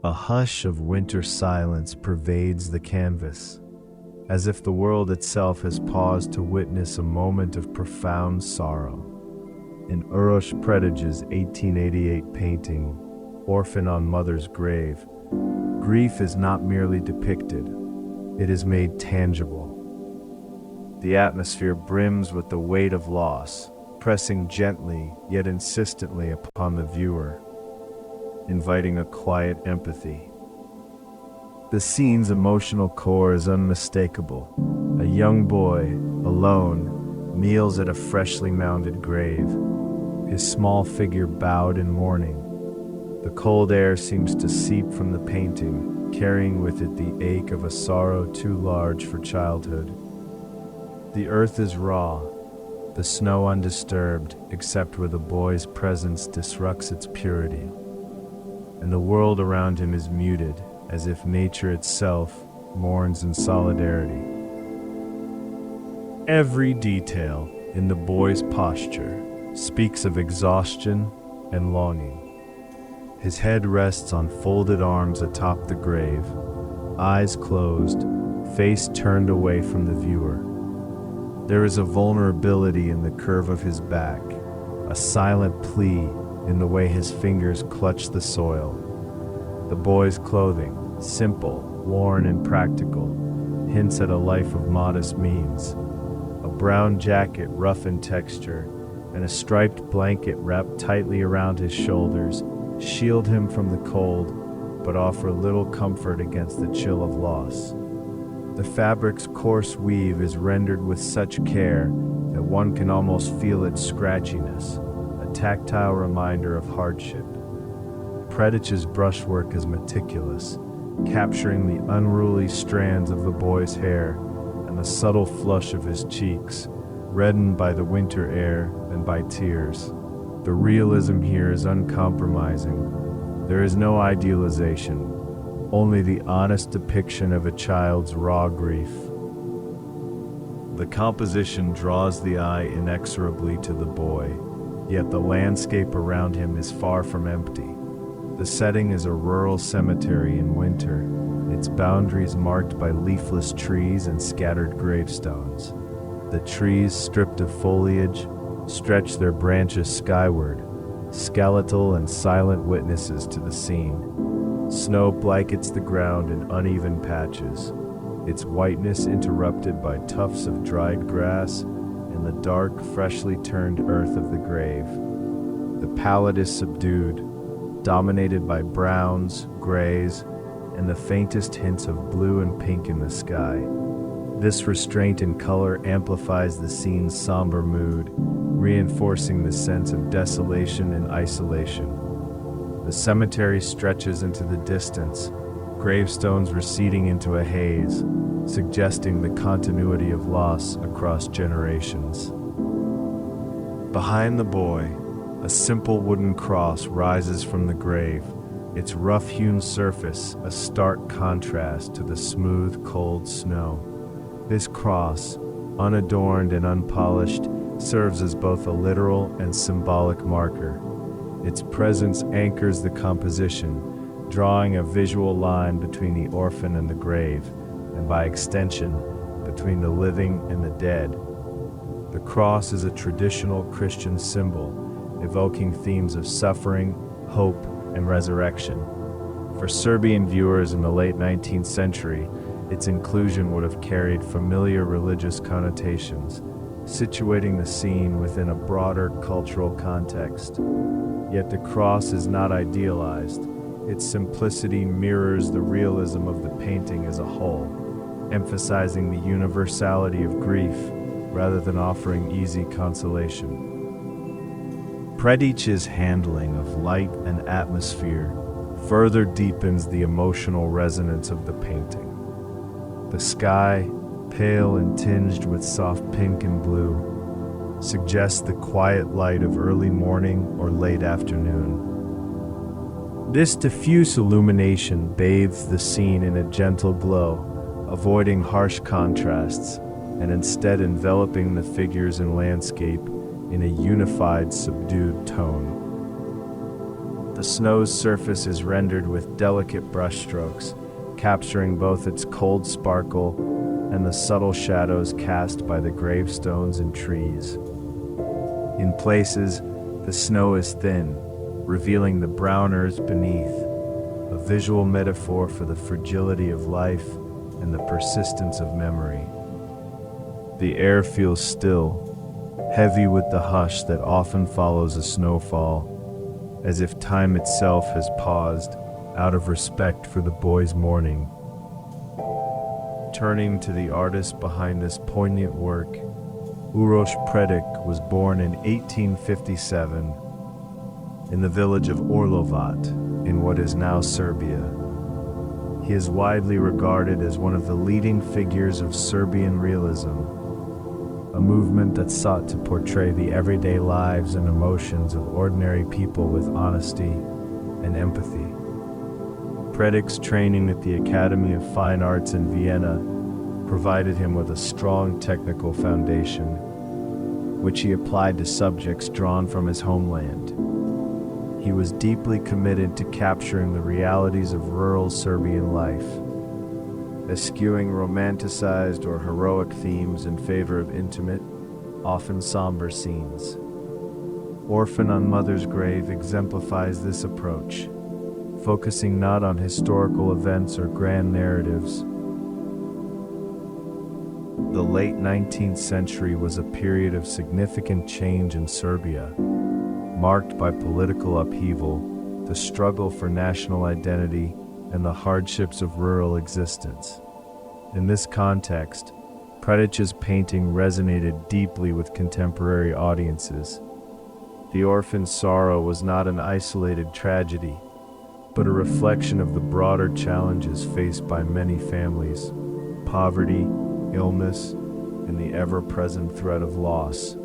A hush of winter silence pervades the canvas, as if the world itself has paused to witness a moment of profound sorrow. In Uroš Predic's 1888 painting, Orphan on Mother's Grave, grief is not merely depicted, it is made tangible. The atmosphere brims with the weight of loss, pressing gently yet insistently upon the viewer, inviting a quiet empathy. The scene's emotional core is unmistakable. A young boy, alone, kneels at a freshly mounded grave, his small figure bowed in mourning. The cold air seems to seep from the painting, carrying with it the ache of a sorrow too large for childhood. The earth is raw, the snow undisturbed except where the boy's presence disrupts its purity, and the world around him is muted, as if nature itself mourns in solidarity. Every detail in the boy's posture speaks of exhaustion and longing. His head rests on folded arms atop the grave, eyes closed, face turned away from the viewer. There is a vulnerability in the curve of his back, a silent plea in the way his fingers clutch the soil. The boy's clothing, simple, worn and practical, hints at a life of modest means. A brown jacket rough in texture and a striped blanket wrapped tightly around his shoulders shield him from the cold, but offer little comfort against the chill of loss. The fabric's coarse weave is rendered with such care that one can almost feel its scratchiness, a tactile reminder of hardship. Predic's brushwork is meticulous, capturing the unruly strands of the boy's hair and the subtle flush of his cheeks, reddened by the winter air and by tears. The realism here is uncompromising. There is no idealization, only the honest depiction of a child's raw grief. The composition draws the eye inexorably to the boy, yet the landscape around him is far from empty. The setting is a rural cemetery in winter, its boundaries marked by leafless trees and scattered gravestones. The trees, stripped of foliage, stretch their branches skyward, skeletal and silent witnesses to the scene. Snow blankets the ground in uneven patches, its whiteness interrupted by tufts of dried grass and the dark, freshly turned earth of the grave. The palette is subdued, dominated by browns, grays, and the faintest hints of blue and pink in the sky. This restraint in color amplifies the scene's somber mood, reinforcing the sense of desolation and isolation. The cemetery stretches into the distance, gravestones receding into a haze, suggesting the continuity of loss across generations. Behind the boy, a simple wooden cross rises from the grave, its rough-hewn surface a stark contrast to the smooth, cold snow. This cross, unadorned and unpolished, serves as both a literal and symbolic marker. Its presence anchors the composition, drawing a visual line between the orphan and the grave, and by extension, between the living and the dead. The cross is a traditional Christian symbol, evoking themes of suffering, hope, and resurrection. For Serbian viewers in the late 19th century, its inclusion would have carried familiar religious connotations, situating the scene within a broader cultural context. Yet the cross is not idealized. Its simplicity mirrors the realism of the painting as a whole, emphasizing the universality of grief rather than offering easy consolation. Predic's handling of light and atmosphere further deepens the emotional resonance of the painting. The sky, pale and tinged with soft pink and blue, suggests the quiet light of early morning or late afternoon. This diffuse illumination bathes the scene in a gentle glow, avoiding harsh contrasts and instead enveloping the figures and landscape in a unified, subdued tone. The snow's surface is rendered with delicate brushstrokes, capturing both its cold sparkle and the subtle shadows cast by the gravestones and trees. In places, the snow is thin, revealing the brown earth beneath, a visual metaphor for the fragility of life and the persistence of memory. The air feels still, heavy with the hush that often follows a snowfall, as if time itself has paused out of respect for the boy's mourning. Turning to the artist behind this poignant work, Uroš Predić was born in 1857 in the village of Orlovat in what is now Serbia. He is widely regarded as one of the leading figures of Serbian Realism, a movement that sought to portray the everyday lives and emotions of ordinary people with honesty and empathy. Predić's training at the Academy of Fine Arts in Vienna provided him with a strong technical foundation, which he applied to subjects drawn from his homeland. He was deeply committed to capturing the realities of rural Serbian life, eschewing romanticized or heroic themes in favor of intimate, often somber scenes. Orphan on Mother's Grave exemplifies this approach, focusing not on historical events or grand narratives. The late 19th century was a period of significant change in Serbia, marked by political upheaval, the struggle for national identity, and the hardships of rural existence. In this context, Predić's painting resonated deeply with contemporary audiences. The orphan's sorrow was not an isolated tragedy, but a reflection of the broader challenges faced by many families: poverty, illness, and the ever-present threat of loss.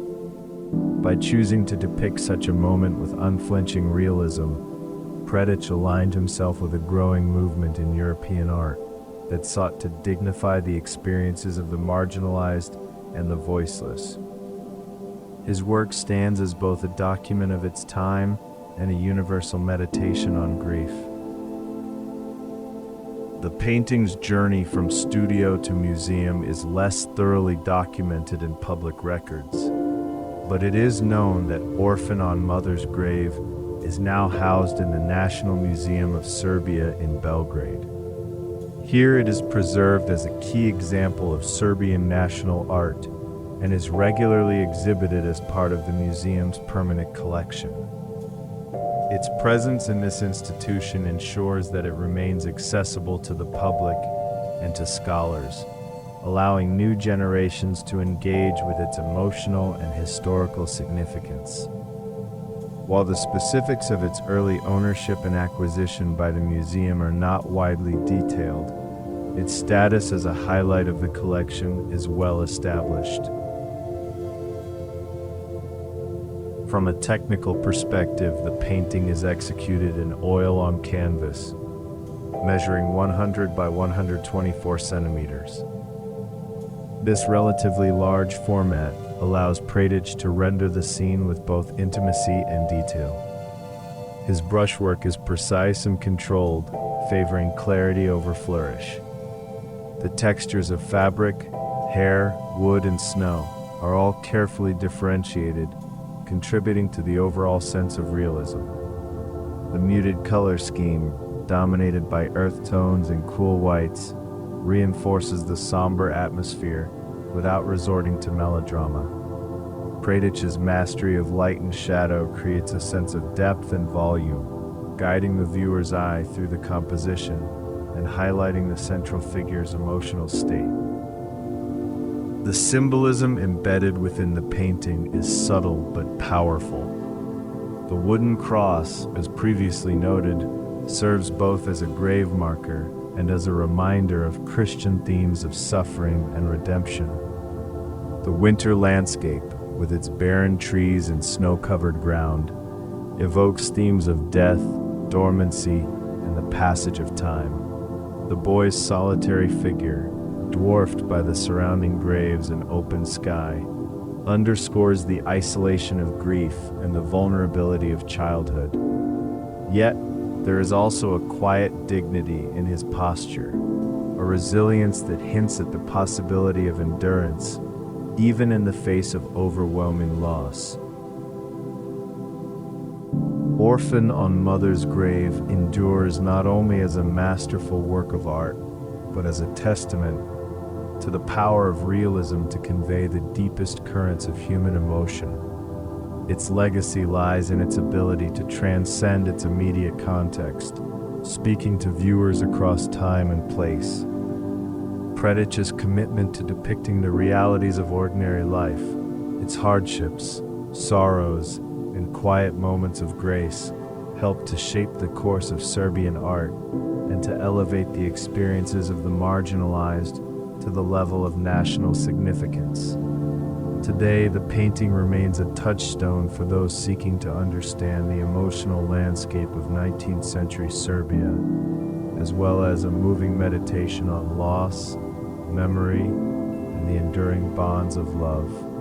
By choosing to depict such a moment with unflinching realism, Predić aligned himself with a growing movement in European art that sought to dignify the experiences of the marginalized and the voiceless. His work stands as both a document of its time and a universal meditation on grief. The painting's journey from studio to museum is less thoroughly documented in public records, but it is known that Orphan on Mother's Grave is now housed in the National Museum of Serbia in Belgrade. Here it is preserved as a key example of Serbian national art and is regularly exhibited as part of the museum's permanent collection. Its presence in this institution ensures that it remains accessible to the public and to scholars, allowing new generations to engage with its emotional and historical significance. While the specifics of its early ownership and acquisition by the museum are not widely detailed, its status as a highlight of the collection is well established. From a technical perspective, the painting is executed in oil on canvas, measuring 100 by 124 centimeters. This relatively large format allows Predić to render the scene with both intimacy and detail. His brushwork is precise and controlled, favoring clarity over flourish. The textures of fabric, hair, wood, and snow are all carefully differentiated, contributing to the overall sense of realism. The muted color scheme, dominated by earth tones and cool whites, reinforces the somber atmosphere without resorting to melodrama. Predić's mastery of light and shadow creates a sense of depth and volume, guiding the viewer's eye through the composition and highlighting the central figure's emotional state. The symbolism embedded within the painting is subtle but powerful. The wooden cross, as previously noted, serves both as a grave marker and as a reminder of Christian themes of suffering and redemption. The winter landscape, with its barren trees and snow-covered ground, evokes themes of death, dormancy, and the passage of time. The boy's solitary figure, dwarfed by the surrounding graves and open sky, underscores the isolation of grief and the vulnerability of childhood. Yet, there is also a quiet dignity in his posture, a resilience that hints at the possibility of endurance, even in the face of overwhelming loss. Orphan on Mother's Grave endures not only as a masterful work of art, but as a testament to the power of realism to convey the deepest currents of human emotion. Its legacy lies in its ability to transcend its immediate context, speaking to viewers across time and place. Predic's commitment to depicting the realities of ordinary life, its hardships, sorrows, and quiet moments of grace, helped to shape the course of Serbian art and to elevate the experiences of the marginalized to the level of national significance. Today, the painting remains a touchstone for those seeking to understand the emotional landscape of 19th century Serbia, as well as a moving meditation on loss, memory, and the enduring bonds of love.